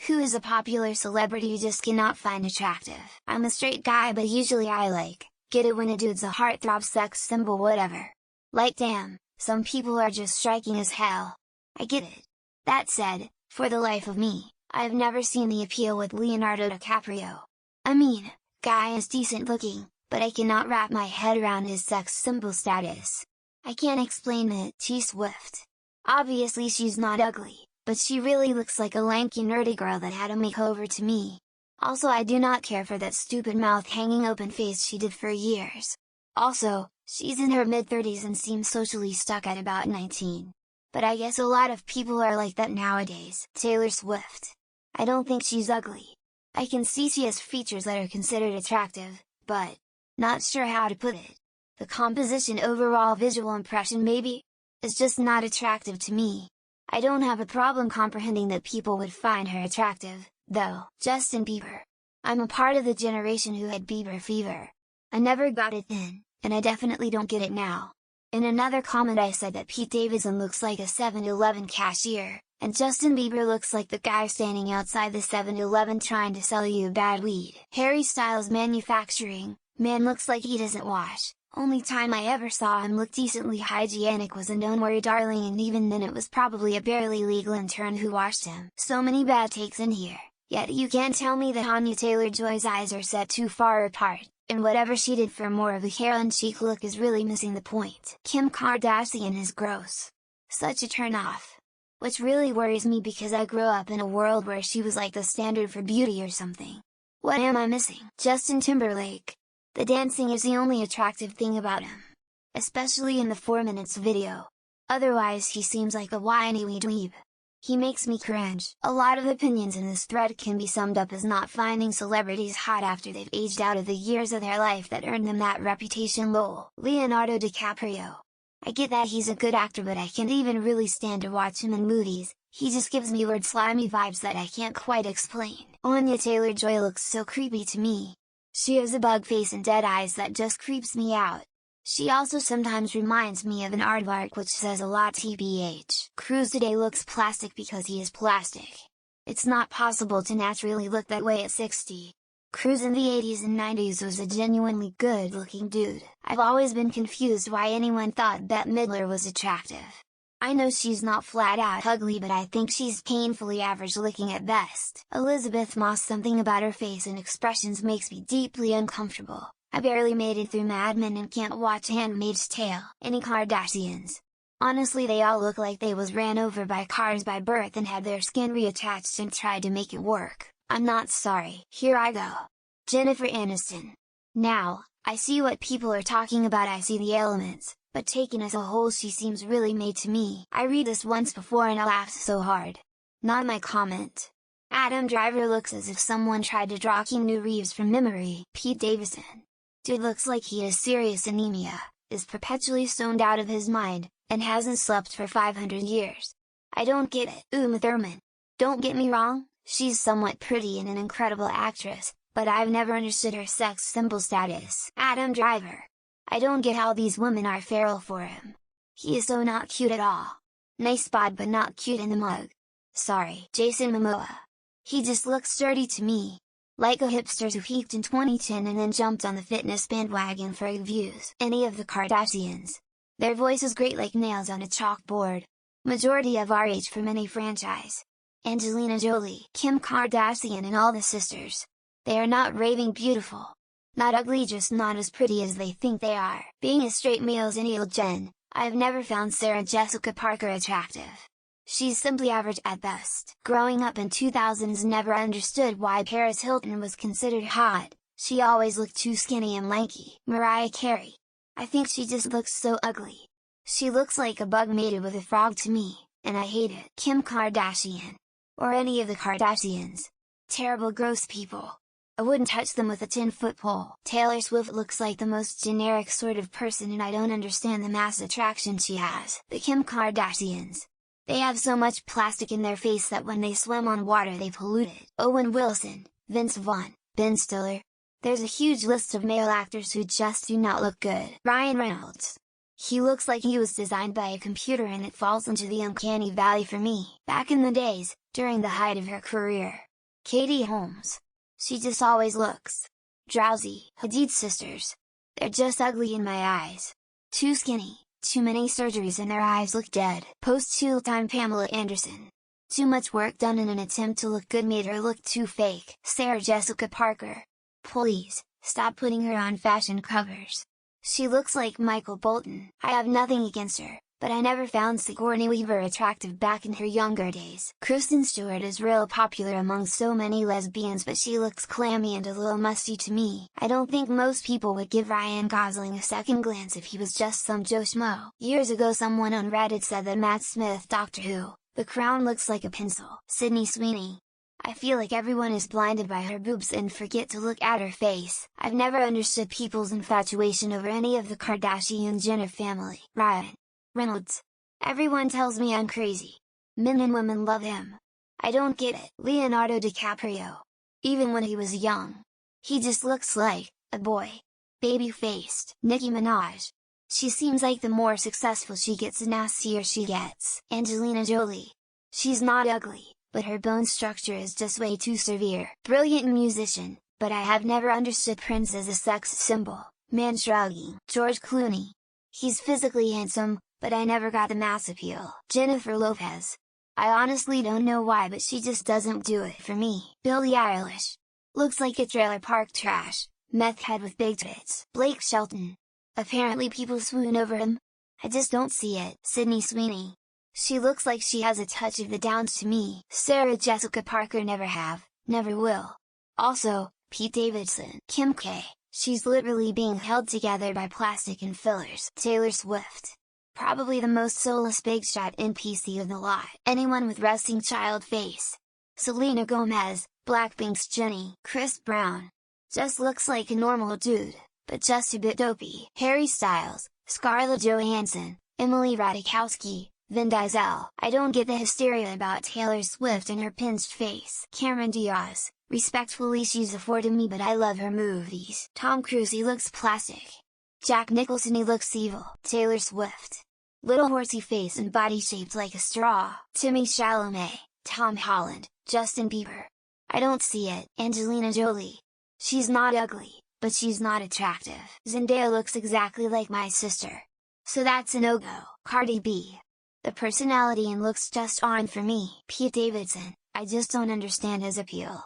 Who is a popular celebrity you just cannot find attractive? I'm a straight guy, but usually I get it when a dude's a heartthrob, sex symbol, whatever. Like damn, some people are just striking as hell. I get it. That said, for the life of me, I've never seen the appeal with Leonardo DiCaprio. I mean, guy is decent looking, but I cannot wrap my head around his sex symbol status. I can't explain it. T Swift. Obviously she's not ugly, but she really looks like a lanky nerdy girl that had a makeover to me. Also, I do not care for that stupid mouth hanging open face she did for years. Also, she's in her mid-30s and seems socially stuck at about 19. But I guess a lot of people are like that nowadays. Taylor Swift. I don't think she's ugly. I can see she has features that are considered attractive, but not sure how to put it. The composition, overall visual impression maybe, is just not attractive to me. I don't have a problem comprehending that people would find her attractive, though. Justin Bieber. I'm a part of the generation who had Bieber fever. I never got it then, and I definitely don't get it now. In another comment I said that Pete Davidson looks like a 7-Eleven cashier, and Justin Bieber looks like the guy standing outside the 7-Eleven trying to sell you bad weed. Harry Styles manufacturing, man looks like he doesn't wash. Only time I ever saw him look decently hygienic was in Don't Worry Darling, and even then it was probably a barely legal intern who washed him. So many bad takes in here, yet you can't tell me that Anya Taylor-Joy's eyes are set too far apart, and whatever she did for more of a hair-on-cheek look is really missing the point. Kim Kardashian is gross. Such a turn-off. Which really worries me because I grew up in a world where she was like the standard for beauty or something. What am I missing? Justin Timberlake. The dancing is the only attractive thing about him. Especially in the 4 minutes video. Otherwise he seems like a whiny wee dweeb. He makes me cringe. A lot of opinions in this thread can be summed up as not finding celebrities hot after they've aged out of the years of their life that earned them that reputation. Lol. Leonardo DiCaprio. I get that he's a good actor, but I can't even really stand to watch him in movies. He just gives me weird slimy vibes that I can't quite explain. Anya Taylor-Joy looks so creepy to me. She has a bug face and dead eyes that just creeps me out. She also sometimes reminds me of an aardvark, which says a lot. TBH. Cruz today looks plastic because he is plastic. It's not possible to naturally look that way at 60. Cruz in the 80s and 90s was a genuinely good looking dude. I've always been confused why anyone thought Bette Midler was attractive. I know she's not flat out ugly, but I think she's painfully average looking at best. Elizabeth Moss. Something about her face and expressions makes me deeply uncomfortable. I barely made it through Mad Men and can't watch Handmaid's Tale. Any Kardashians? Honestly, they all look like they was ran over by cars by birth and had their skin reattached and tried to make it work. I'm not sorry. Here I go. Jennifer Aniston. Now, I see what people are talking about, I see the elements. But taken as a whole she seems really made to me. I read this once before and I laughed so hard. Not my comment. Adam Driver looks as if someone tried to draw Keanu Reeves from memory. Pete Davidson. Dude looks like he has serious anemia, is perpetually stoned out of his mind, and hasn't slept for 500 years. I don't get it. Uma Thurman. Don't get me wrong, she's somewhat pretty and an incredible actress, but I've never understood her sex symbol status. Adam Driver. I don't get how these women are feral for him. He is so not cute at all. Nice bod but not cute in the mug. Sorry. Jason Momoa. He just looks sturdy to me. Like a hipster who peaked in 2010 and then jumped on the fitness bandwagon for views. Any of the Kardashians. Their voice is great like nails on a chalkboard. Majority of our age from any franchise. Angelina Jolie. Kim Kardashian and all the sisters. They are not raving beautiful. Not ugly, just not as pretty as they think they are. Being a straight male zennial gen, I've never found Sarah Jessica Parker attractive. She's simply average at best. Growing up in 2000s, never understood why Paris Hilton was considered hot. She always looked too skinny and lanky. Mariah Carey. I think she just looks so ugly. She looks like a bug mated with a frog to me, and I hate it. Kim Kardashian. Or any of the Kardashians. Terrible, gross people. I wouldn't touch them with a 10-foot pole. Taylor Swift looks like the most generic sort of person, and I don't understand the mass attraction she has. The Kim Kardashians. They have so much plastic in their face that when they swim on water they pollute it. Owen Wilson, Vince Vaughn, Ben Stiller. There's a huge list of male actors who just do not look good. Ryan Reynolds. He looks like he was designed by a computer, and it falls into the uncanny valley for me. Back in the days, during the height of her career, Katie Holmes. She just always looks drowsy. Hadid sisters. They're just ugly in my eyes. Too skinny, too many surgeries and their eyes look dead. Post-2-time Pamela Anderson. Too much work done in an attempt to look good made her look too fake. Sarah Jessica Parker. Please, stop putting her on fashion covers. She looks like Michael Bolton. I have nothing against her, but I never found Sigourney Weaver attractive back in her younger days. Kristen Stewart is real popular among so many lesbians, but she looks clammy and a little musty to me. I don't think most people would give Ryan Gosling a second glance if he was just some Joe Schmo. Years ago someone on Reddit said that Matt Smith Doctor Who, The Crown looks like a pencil. Sydney Sweeney. I feel like everyone is blinded by her boobs and forget to look at her face. I've never understood people's infatuation over any of the Kardashian-Jenner family. Ryan Reynolds. Everyone tells me I'm crazy. Men and women love him. I don't get it. Leonardo DiCaprio. Even when he was young, he just looks like a boy. Baby-faced. Nicki Minaj. She seems like the more successful she gets the nastier she gets. Angelina Jolie. She's not ugly, but her bone structure is just way too severe. Brilliant musician, but I have never understood Prince as a sex symbol. Man shrugging. George Clooney. He's physically handsome, but I never got the mass appeal. Jennifer Lopez. I honestly don't know why, but she just doesn't do it for me. Billie Eilish. Looks like a trailer park trash, meth head with big tits. Blake Shelton. Apparently people swoon over him. I just don't see it. Sydney Sweeney. She looks like she has a touch of the Downs to me. Sarah Jessica Parker never have, never will. Also, Pete Davidson. Kim K. She's literally being held together by plastic and fillers. Taylor Swift. Probably the most soulless big shot NPC of the lot. Anyone with resting child face. Selena Gomez, Blackpink's Jennie. Chris Brown. Just looks like a normal dude, but just a bit dopey. Harry Styles, Scarlett Johansson, Emily Ratajkowski, Vin Diesel. I don't get the hysteria about Taylor Swift and her pinched face. Cameron Diaz. Respectfully, she's a 4 to me, but I love her movies. Tom Cruise, he looks plastic. Jack Nicholson, he looks evil. Taylor Swift. Little horsey face and body shaped like a straw. Timothée Chalamet, Tom Holland, Justin Bieber. I don't see it. Angelina Jolie. She's not ugly, but she's not attractive. Zendaya looks exactly like my sister. So that's a no-go. Cardi B. The personality and looks just aren't for me. Pete Davidson. I just don't understand his appeal.